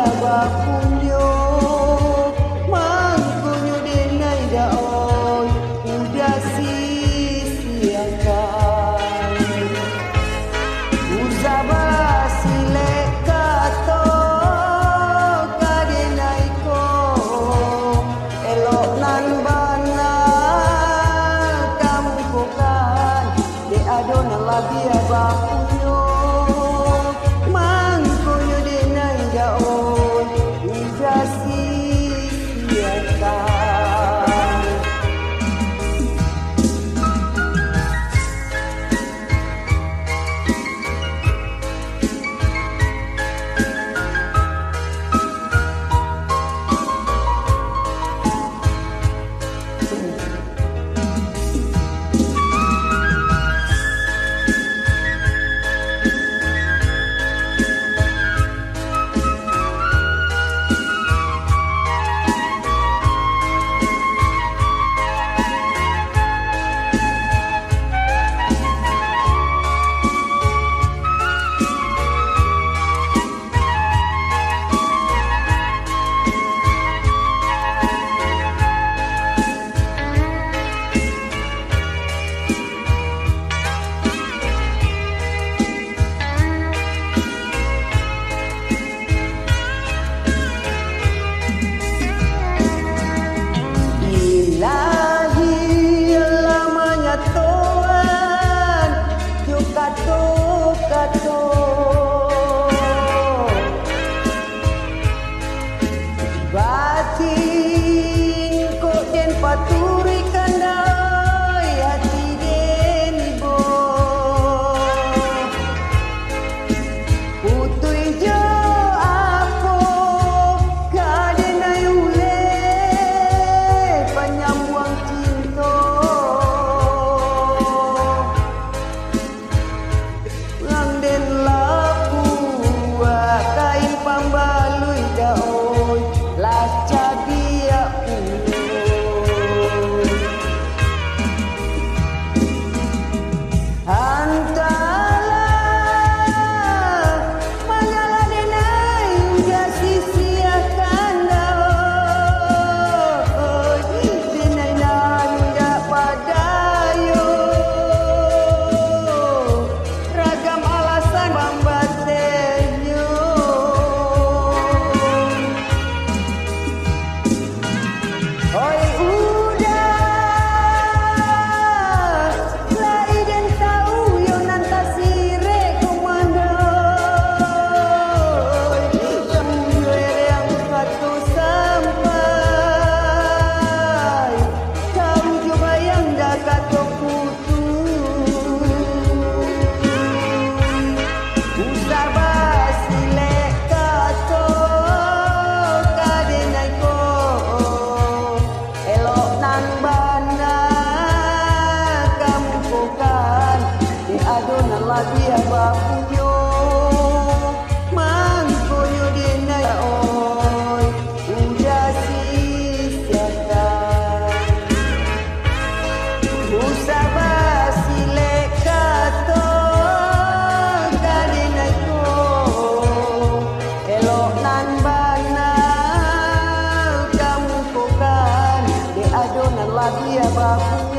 labia bapunyo mangkunyo denai daon udah sisiakan uzaba silek kato kadenai ko elok nan bana kamu kokan de adona labia bapunyo mangkunyo denai daon udah sisiakan. Batin kok den paturi kandai hati den ibo putui jo aku kadenai ule penyambuang cinta ngang den laku kain pambalui daun laca dia antara majalah denai udah sisiakan daun denai nan udah padayo ragam alasan bambatenyo. Oi udah lai den tahu yo nanta sire komando yo yang satu sampai tahu jo bayang dah kato putu usaba silek kato kadenai ko elok nan bana kamu kokan di adona labia bapunyo mangkunyo denai oi udah sisiakan usaba silek kato kadenai ko elok nan bana kamu kokan di adona labia bapunyo